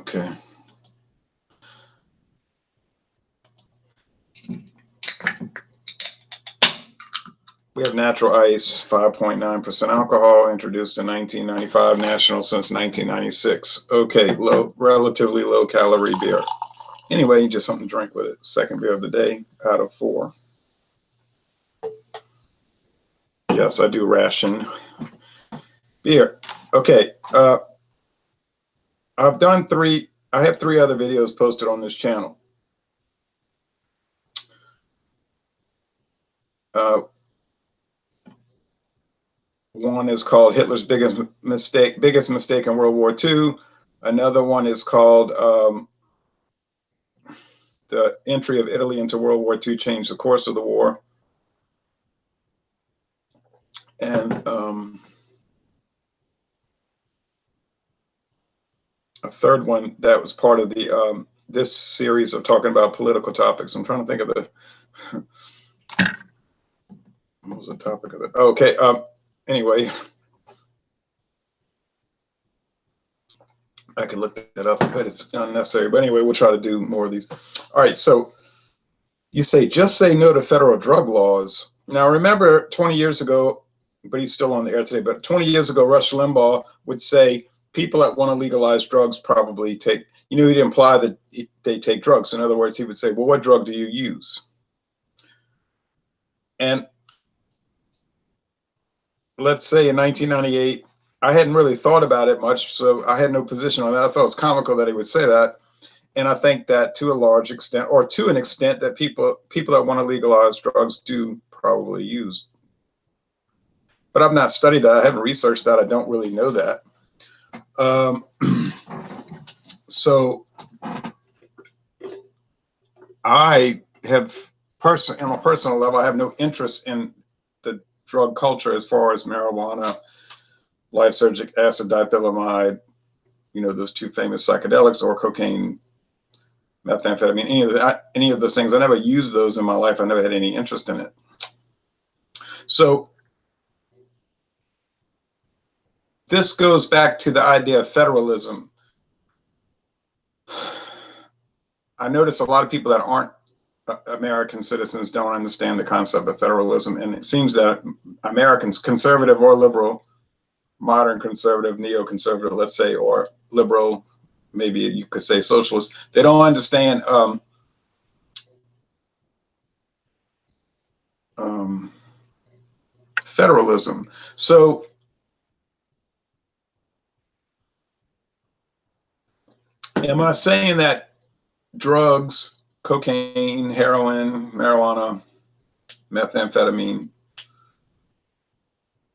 Okay. We have natural ice, 5.9% alcohol, introduced in 1995, national since 1996. Okay, relatively low calorie beer. Anyway, just something to drink with it. Second beer of the day out of 4. Yes, I do ration beer. Okay, I have 3 other videos posted on this channel. One is called Hitler's biggest mistake in World War II. Another one is called the entry of Italy into World War II changed the course of the war. And a third one that was part of the this series of talking about political topics. I'm trying to think of the what was the topic of it? Okay. Anyway, I can look that up, but it's unnecessary. But anyway, we'll try to do more of these. All right. So you say, just say no to federal drug laws. Now, remember 20 years ago, but he's still on the air today, but 20 years ago, Rush Limbaugh would say people that want to legalize drugs probably take, he'd imply that they take drugs. In other words, he would say, well, what drug do you use? And let's say in 1998, I hadn't really thought about it much, so I had no position on that. I thought it was comical that he would say that. And I think that to a large extent, or to an extent, that people that want to legalize drugs do probably use. But I've not studied that. I haven't researched that. I don't really know that. So I have, on a personal level, I have no interest in the drug culture as far as marijuana, lysergic acid diethylamide, those 2 famous psychedelics, or cocaine, methamphetamine, any of those things. I never used those in my life. I never had any interest in it. So this goes back to the idea of federalism. I notice a lot of people that aren't American citizens don't understand the concept of federalism. And it seems that Americans, conservative or liberal, modern conservative, neoconservative, let's say, or liberal, maybe you could say socialist, they don't understand federalism. So am I saying that drugs, cocaine, heroin, marijuana, methamphetamine,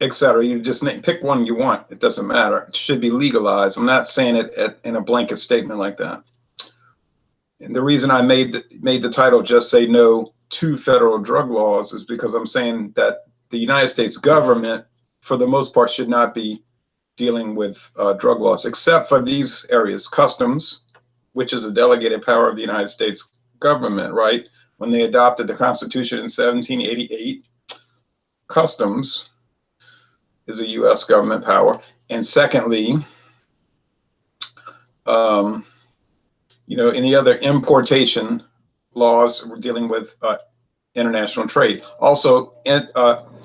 etc., you just pick one you want, it doesn't matter, it should be legalized? I'm not saying it in a blanket statement like that. And the reason I made the title "Just Say No to Federal Drug Laws" is because I'm saying that the United States government, for the most part, should not be dealing with drug laws, except for these areas. Customs, which is a delegated power of the United States government, right? When they adopted the Constitution in 1788, customs is a U.S. government power. And secondly, any other importation laws dealing with international trade. Also,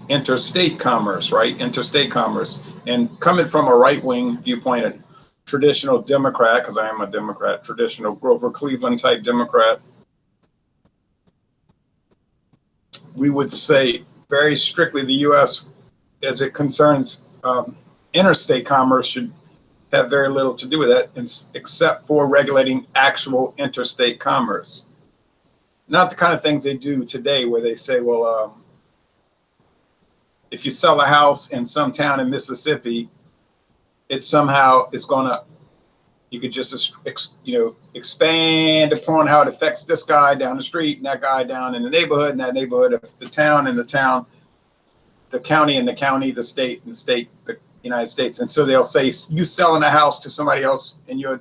interstate commerce, right? Interstate commerce. And coming from a right-wing viewpoint, a traditional Democrat, because I am a Democrat, traditional Grover Cleveland type Democrat, we would say very strictly the U.S., as it concerns interstate commerce, should have very little to do with that, except for regulating actual interstate commerce. Not the kind of things they do today where they say, well, if you sell a house in some town in Mississippi, it's going to, you could just, expand upon how it affects this guy down the street and that guy down in the neighborhood, and that neighborhood of the town and the town, the county and the county, the state and the state, the United States. And so they'll say, you selling a house to somebody else in your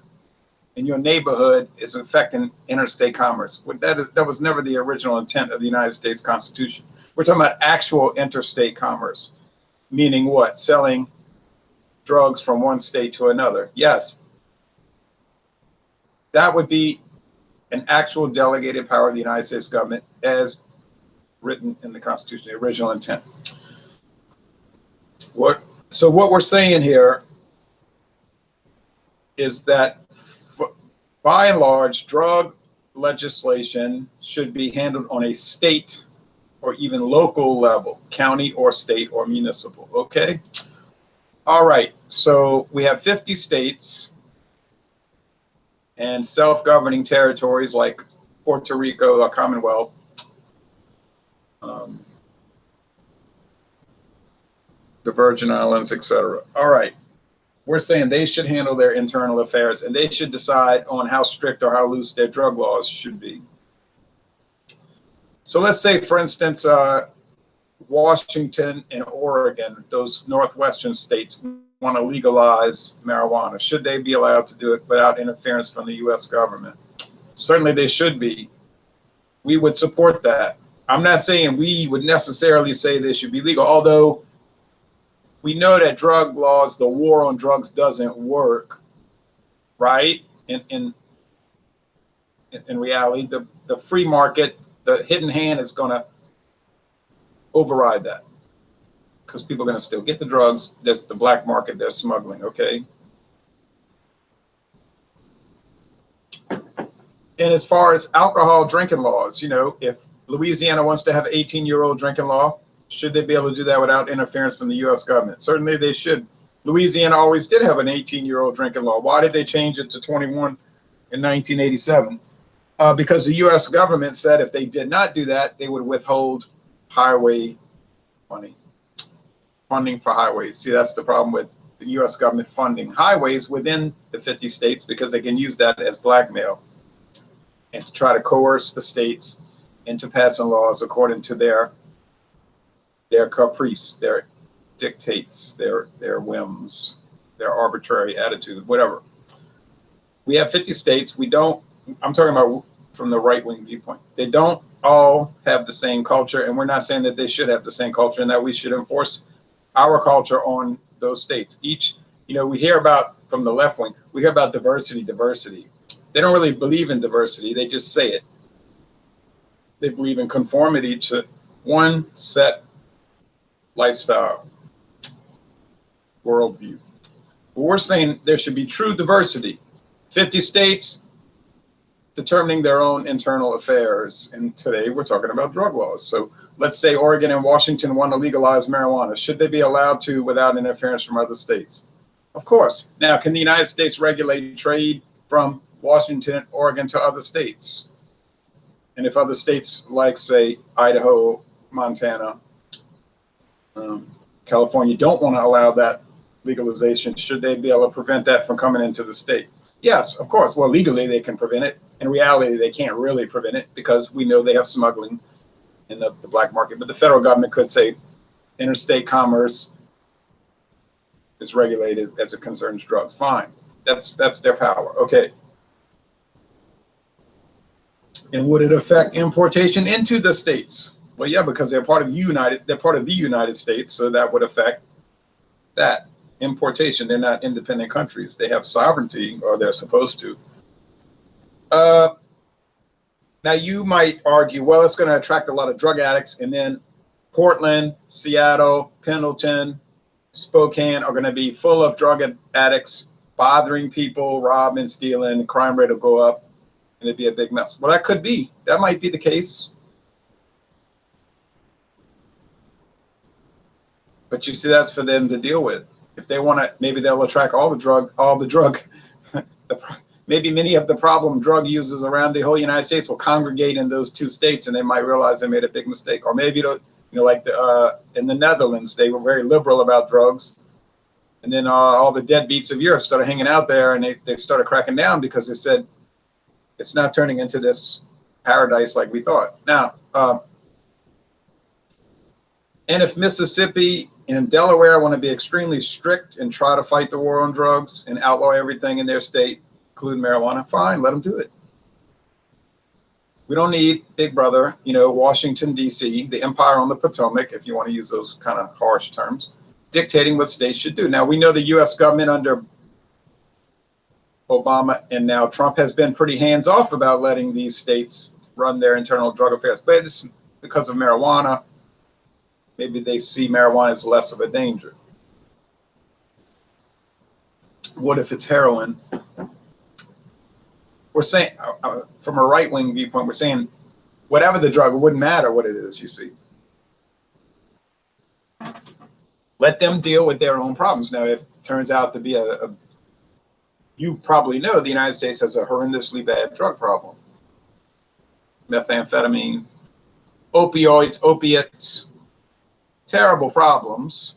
neighborhood is affecting interstate commerce. That was never the original intent of the United States Constitution. We're talking about actual interstate commerce, meaning what? Selling drugs from one state to another. Yes. That would be an actual delegated power of the United States government as written in the Constitution, the original intent. So what we're saying here is that by and large, drug legislation should be handled on a state or even local level, county or state or municipal, okay? All right, so we have 50 states and self-governing territories like Puerto Rico, a Commonwealth, the Virgin Islands, etc. All right, we're saying they should handle their internal affairs and they should decide on how strict or how loose their drug laws should be. So let's say, for instance, Washington and Oregon, those northwestern states, want to legalize marijuana. Should they be allowed to do it without interference from the U.S. government? Certainly they should be. We would support that. I'm not saying we would necessarily say they should be legal, although we know that drug laws, the war on drugs doesn't work, right? In reality, the free market, the hidden hand is going to override that because people are going to still get the drugs. There's the black market, they're smuggling, okay? And as far as alcohol drinking laws, you know, if Louisiana wants to have an 18-year-old drinking law, should they be able to do that without interference from the U.S. government? Certainly they should. Louisiana always did have an 18-year-old drinking law. Why did they change it to 21 in 1987? Because the U.S. government said if they did not do that, they would withhold highway money, funding for highways. See, that's the problem with the U.S. government funding highways within the 50 states, because they can use that as blackmail and to try to coerce the states into passing laws according to their caprice, their dictates, their whims, their arbitrary attitude, whatever. We have 50 states. We don't, I'm talking about from the right-wing viewpoint. They don't all have the same culture, and we're not saying that they should have the same culture and that we should enforce our culture on those states. Each, you know, we hear about, from the left wing, we hear about diversity. They don't really believe in diversity. They just say it. They believe in conformity to one set lifestyle, worldview. But we're saying there should be true diversity. 50 states determining their own internal affairs. And today we're talking about drug laws. So let's say Oregon and Washington want to legalize marijuana. Should they be allowed to without interference from other states? Of course. Now, can the United States regulate trade from Washington and Oregon to other states? And if other states like, say, Idaho, Montana, California don't want to allow that legalization, should they be able to prevent that from coming into the state? Yes, of course. Well, legally they can prevent it. In reality, they can't really prevent it because we know they have smuggling in the black market. But the federal government could say interstate commerce is regulated as it concerns drugs. Fine. That's their power. Okay. And would it affect importation into the states? Well, yeah, because they're part of the United States, so that would affect that importation. They're not independent countries. They have sovereignty, or they're supposed to. Now you might argue, well, it's going to attract a lot of drug addicts, and then Portland, Seattle, Pendleton, Spokane are going to be full of drug addicts, bothering people, robbing, stealing, crime rate will go up, and it'd be a big mess. Well, that could be. That might be the case. But you see, that's for them to deal with. If they want to, maybe they'll attract all the drug, maybe many of the problem drug users around the whole United States will congregate in those two states, and they might realize they made a big mistake. Or maybe, you know, like in the Netherlands, they were very liberal about drugs. And then all the deadbeats of Europe started hanging out there, and they started cracking down because they said, it's not turning into this paradise like we thought. Now, and if Mississippi and Delaware want to be extremely strict and try to fight the war on drugs and outlaw everything in their state, including marijuana, fine, let them do it. We don't need Big Brother, you know, Washington, D.C., the Empire on the Potomac, if you want to use those kind of harsh terms, dictating what states should do. Now, we know the U.S. government under Obama and now Trump has been pretty hands off about letting these states run their internal drug affairs. But it's because of marijuana. Maybe they see marijuana as less of a danger. What if it's heroin? We're saying, from a right-wing viewpoint, we're saying whatever the drug, it wouldn't matter what it is, you see. Let them deal with their own problems. Now, if it turns out to be you probably know the United States has a horrendously bad drug problem. Methamphetamine, opioids, opiates, terrible problems.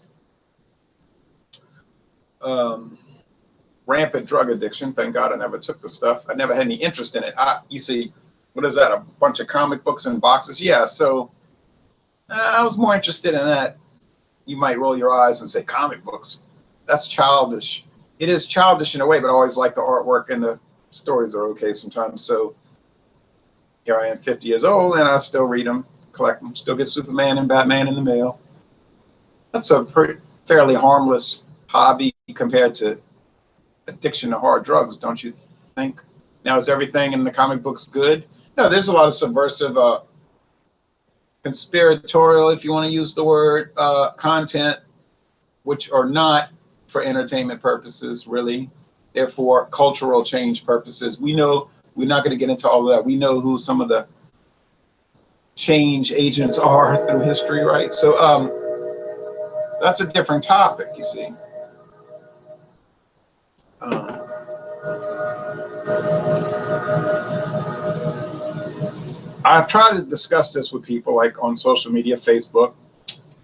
Rampant drug addiction. Thank God I never took the stuff. I never had any interest in it. You see, what is that? A bunch of comic books and boxes? Yeah, so I was more interested in that. You might roll your eyes and say, comic books, that's childish. It is childish in a way, but I always like the artwork and the stories are okay sometimes. So here I am 50 years old and I still read them, collect them, still get Superman and Batman in the mail. That's a fairly harmless hobby compared to addiction to hard drugs, don't you think? Now, is everything in the comic books good? No, there's a lot of subversive, conspiratorial, if you want to use the word, content, which are not for entertainment purposes, really. Therefore, cultural change purposes. We know, we're not going to get into all of that. We know who some of the change agents are through history, right? So that's a different topic, you see. I've tried to discuss this with people, like on social media, Facebook,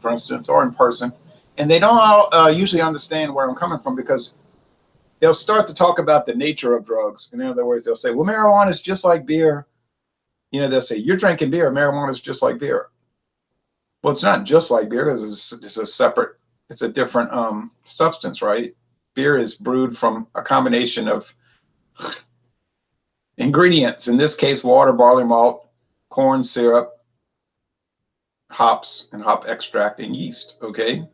for instance, or in person, and they don't all, usually understand where I'm coming from, because they'll start to talk about the nature of drugs. In other words, they'll say, well, marijuana is just like beer. You know, they'll say, you're drinking beer, marijuana is just like beer. Well, it's not just like beer, because it's a separate, it's a different substance, right? Beer is brewed from a combination of ingredients, in this case, water, barley malt, corn syrup, hops and hop extract, and yeast. Okay,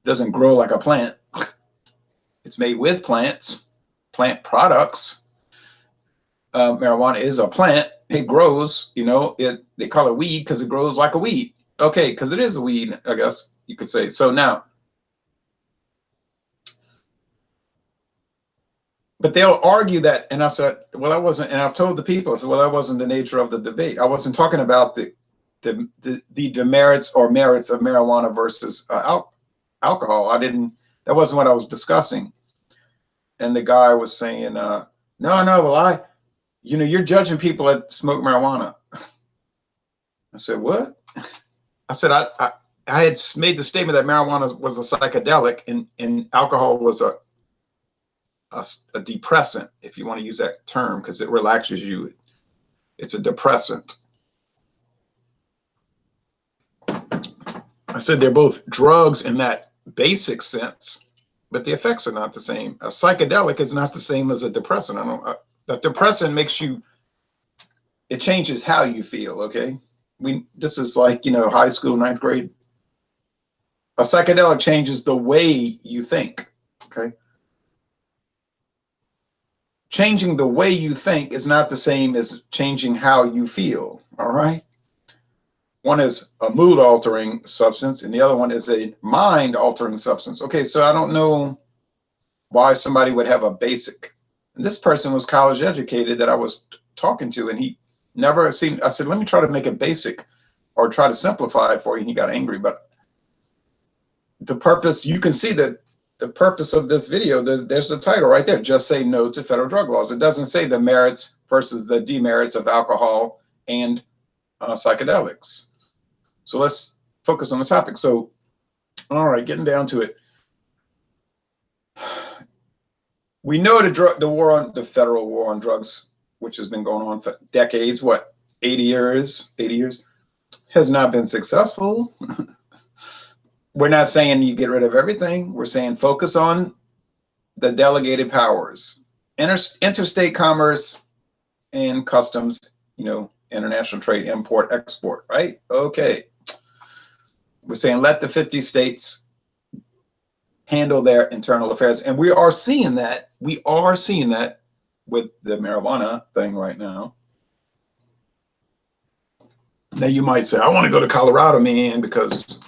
doesn't grow like a plant. It's made with plants, plant products. Marijuana is a plant. It grows, you know, they call it weed because it grows like a weed. Okay, because it is a weed, I guess you could say. So now, but they'll argue that, and I said, well, that wasn't, and I've told the people, I said, well, that wasn't the nature of the debate. I wasn't talking about the demerits or merits of marijuana versus alcohol. That wasn't what I was discussing. And the guy was saying, no, well, you know, you're judging people that smoke marijuana. I said, what? I said, I had made the statement that marijuana was a psychedelic and alcohol was a depressant, if you want to use that term, because it relaxes you. It's a depressant. I said they're both drugs in that basic sense, but the effects are not the same. A psychedelic is not the same as a depressant. The depressant makes you, it changes how you feel, okay? This is like, you know, high school, 9th grade. A psychedelic changes the way you think, okay? Changing the way you think is not the same as changing how you feel, all right? One is a mood-altering substance, and the other one is a mind-altering substance. Okay, so I don't know why somebody would have a basic. And this person was college educated that I was talking to, and he never seemed, I said, let me try to make it basic or try to simplify it for you, and he got angry. But the purpose, you can see that the purpose of this video, there's the title right there, just say no to federal drug laws. It doesn't say the merits versus the demerits of alcohol and psychedelics. So let's focus on the topic. So, all right, getting down to it. We know the federal war on drugs, which has been going on for decades, what, 80 years, has not been successful. We're not saying you get rid of everything. We're saying focus on the delegated powers, interstate commerce and customs, you know, international trade, import, export, right? Okay. We're saying let the 50 states handle their internal affairs. And we are seeing that. We are seeing that with the marijuana thing right now. Now you might say, I want to go to Colorado, man, because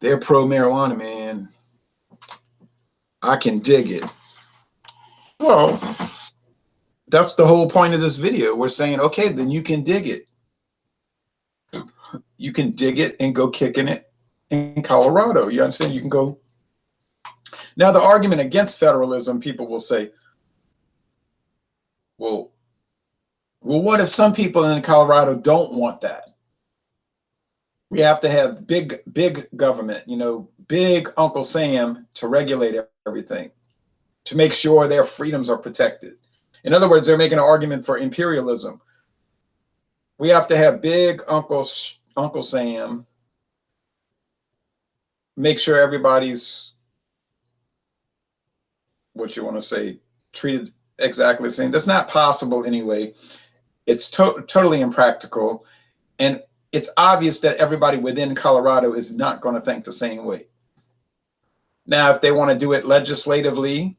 they're pro marijuana, man. I can dig it. Well, that's the whole point of this video. We're saying, okay, then you can dig it. You can dig it and go kicking it in Colorado. You understand? You can go. Now, the argument against federalism, people will say, well, what if some people in Colorado don't want that? We have to have big government, you know, big Uncle Sam to regulate everything, to make sure their freedoms are protected. In other words, they're making an argument for imperialism. We have to have big Uncle Sam, make sure everybody's, what you want to say, treated exactly the same. That's not possible anyway. It's totally impractical. And it's obvious that everybody within Colorado is not going to think the same way. Now, if they want to do it legislatively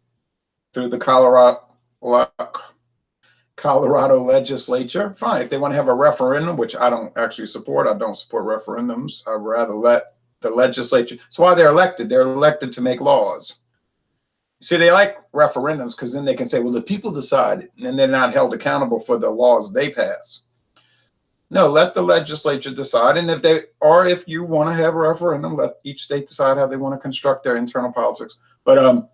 through the Colorado legislature, fine. If they want to have a referendum, which I don't actually support, I don't support referendums. I'd rather let the legislature. That's why they're elected. They're elected to make laws. See, they like referendums because then they can say, well, the people decided, and they're not held accountable for the laws they pass. No, let the legislature decide. And if you want to have a referendum, let each state decide how they want to construct their internal politics. But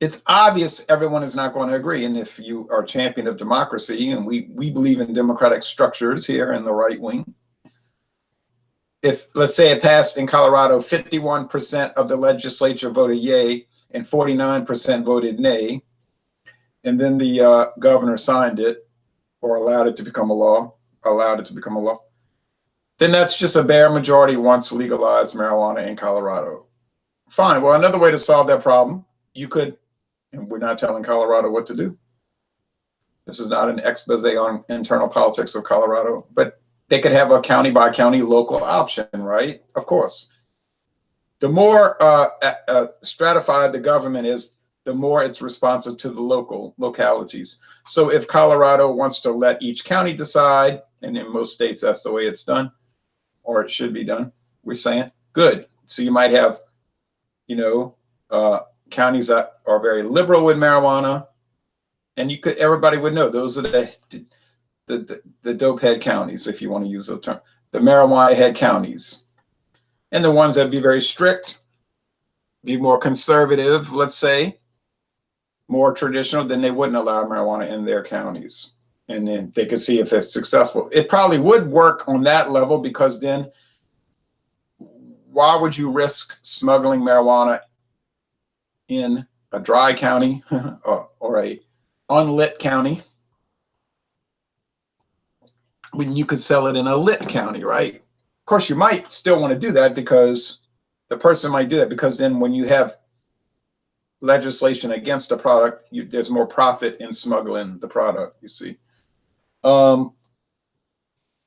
it's obvious everyone is not going to agree. And if you are a champion of democracy, and we believe in democratic structures here in the right wing, if, let's say it passed in Colorado, 51% of the legislature voted yay and 49% voted nay, and then the governor signed it or allowed it to become a law, then that's just a bare majority wants to legalize marijuana in Colorado. Fine. Well, another way to solve that problem, you could, and we're not telling Colorado what to do. This is not an expose on internal politics of Colorado, but they could have a county by county local option, right? Of course. The more stratified the government is, the more it's responsive to the localities. So if Colorado wants to let each county decide, and in most states that's the way it's done, or it should be done, we're saying, good. So you might have, you know, counties that are very liberal with marijuana, and everybody would know those are the dope head counties, if you want to use the term, the marijuana head counties. And the ones that be very strict, be more conservative, let's say, more traditional, then they wouldn't allow marijuana in their counties. And then they could see if it's successful. It probably would work on that level, because then why would you risk smuggling marijuana in a dry county or a unlit county when you could sell it in a lit county, right? Of course, you might still want to do that, because the person might do that, because then when you have legislation against a product, there's more profit in smuggling the product, you see. Of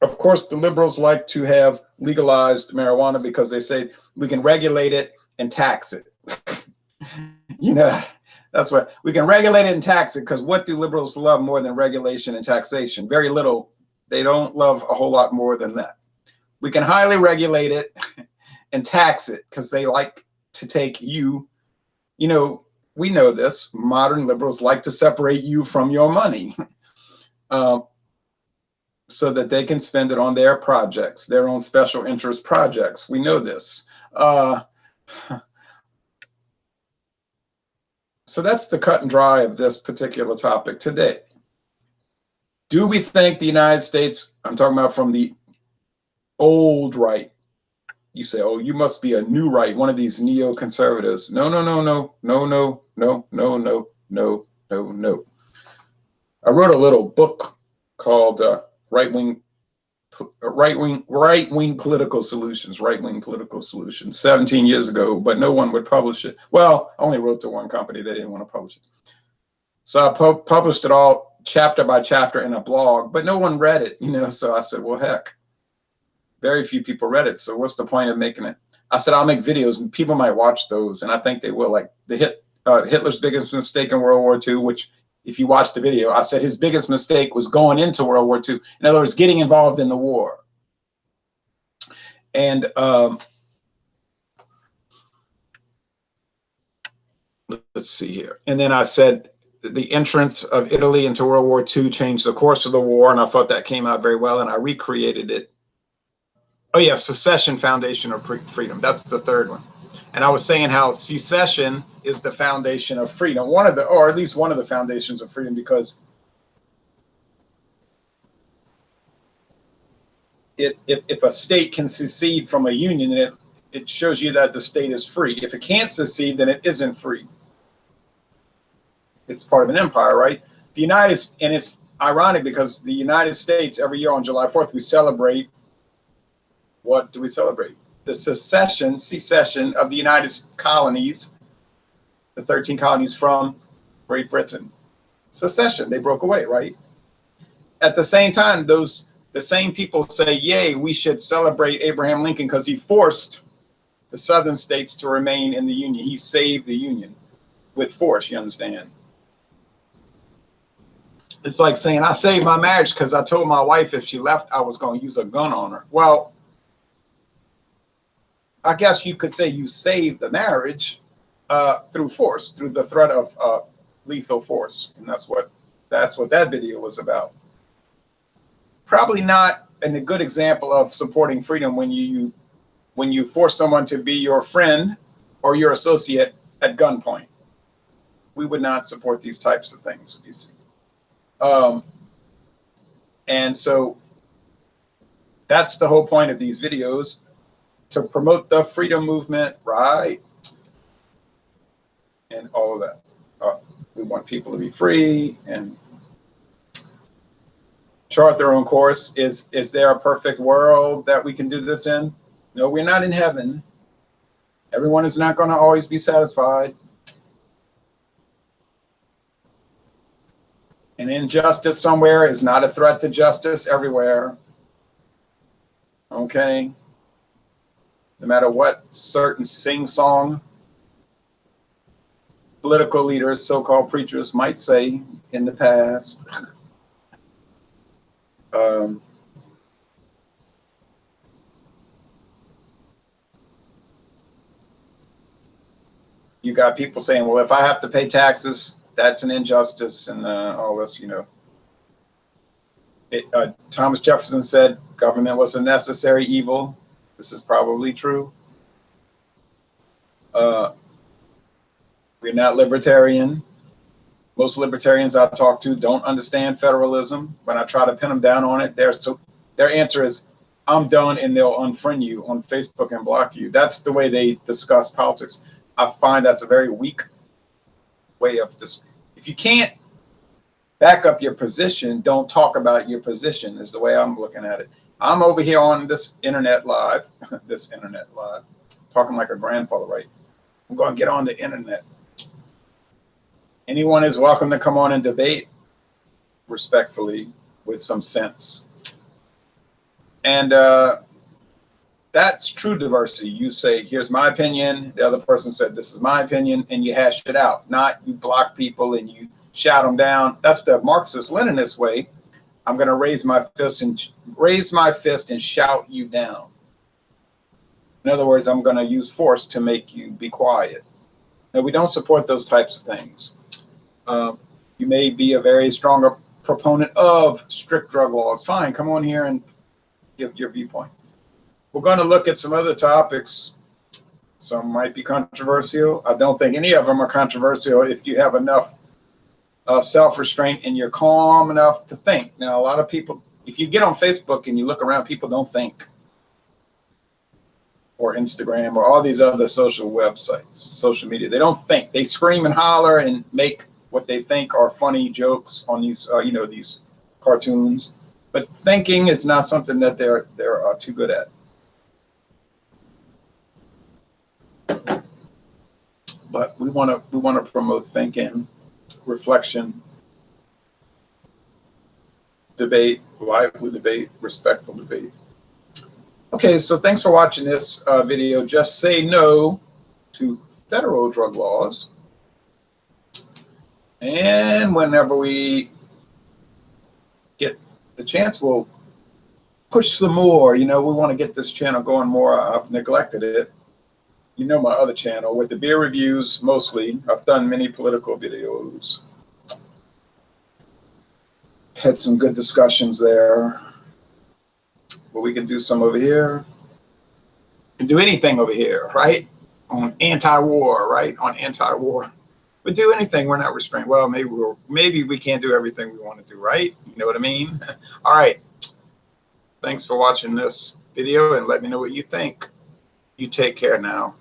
course, the liberals like to have legalized marijuana because they say we can regulate it and tax it. You know, that's what we can regulate it and tax it, because what do liberals love more than regulation and taxation? Very little. They don't love a whole lot more than that. We can highly regulate it and tax it because they like to take you know, we know this, modern liberals like to separate you from your money so that they can spend it on their projects, their own special interest projects. We know this. So that's the cut and dry of this particular topic today. Do we think the United States, I'm talking about from the old right, you say, oh, you must be a new right, one of these neoconservatives. No, no, no, no, no, no, no, no, no, no, no, no. I wrote a little book called Right-Wing Political Solutions, 17 years ago, but no one would publish it. Well, I only wrote to one company, they didn't want to publish it. So I published it all chapter by chapter in a blog, but no one read it, you know, so I said, well, heck. Very few people read it, so what's the point of making it? I said, I'll make videos and people might watch those, and I think they will. Like, they hit Hitler's biggest mistake in World War II, which if you watch the video, I said his biggest mistake was going into World War II. In other words, getting involved in the war. And let's see here. And then I said the entrance of Italy into World War II changed the course of the war, and I thought that came out very well, and I recreated it. Oh yeah, Secession Foundation of Freedom. That's the third one. And I was saying how secession is the foundation of freedom, one of the, or at least one of the foundations of freedom, because if a state can secede from a union, then it shows you that the state is free. If it can't secede, then it isn't free. It's part of an empire, right? The United, and it's ironic because the United States, every year on July 4th, we celebrate, what do we celebrate? The secession of the United Colonies, the 13 colonies from Great Britain. Secession, they broke away, right? At the same time, the same people say, yay, we should celebrate Abraham Lincoln because he forced the southern states to remain in the Union. He saved the Union with force, you understand? It's like saying, I saved my marriage because I told my wife if she left, I was going to use a gun on her. Well, I guess you could say you saved the marriage through force, through the threat of lethal force. And that's what that video was about. Probably not a good example of supporting freedom when you force someone to be your friend or your associate at gunpoint. We would not support these types of things, you see. And so that's the whole point of these videos, to promote the freedom movement, right? And all of that. We want people to be free and chart their own course. Is there a perfect world that we can do this in? No, we're not in heaven. Everyone is not going to always be satisfied. An injustice somewhere is not a threat to justice everywhere. Okay? No matter what certain sing-song political leaders, so-called preachers, might say in the past. You got people saying, well, if I have to pay taxes, that's an injustice, and all this, you know. Thomas Jefferson said government was a necessary evil. This is probably true. We're not libertarian. Most libertarians I talk to don't understand federalism. When I try to pin them down on it, their answer is, I'm done, and they'll unfriend you on Facebook and block you. That's the way they discuss politics. I find that's a very weak way of this. If you can't back up your position, don't talk about your position, is the way I'm looking at it. I'm over here on this internet live, talking like a grandfather, right? I'm going to get on the internet. Anyone is welcome to come on and debate respectfully with some sense. And that's true diversity. You say, here's my opinion. The other person said, this is my opinion, and you hash it out. Not you block people and you shout them down. That's the Marxist-Leninist way. I'm going to raise my fist and shout you down. In other words, I'm going to use force to make you be quiet. Now, we don't support those types of things. You may be a very strong proponent of strict drug laws. Fine, come on here and give your viewpoint. We're going to look at some other topics. Some might be controversial. I don't think any of them are controversial if you have enough self-restraint and you're calm enough to think. Now, a lot of people, if you get on Facebook and you look around, people don't think. Or Instagram or all these other social websites, social media. They don't think. They scream and holler and make what they think are funny jokes on these, these cartoons. But thinking is not something that they're too good at. But we want to promote thinking, reflection, debate, lively debate, respectful debate. Okay, so thanks for watching this video. Just say no to federal drug laws. And whenever we get the chance, we'll push some more. You know, we want to get this channel going more. I've neglected it. You know, my other channel with the beer reviews mostly. I've done many political videos. Had some good discussions there. But we can do some over here. We can do anything over here, right? On anti-war, right? On anti-war. We do anything. We're not restrained. Well, maybe we can't do everything we want to do, right? You know what I mean? All right. Thanks for watching this video and let me know what you think. You take care now.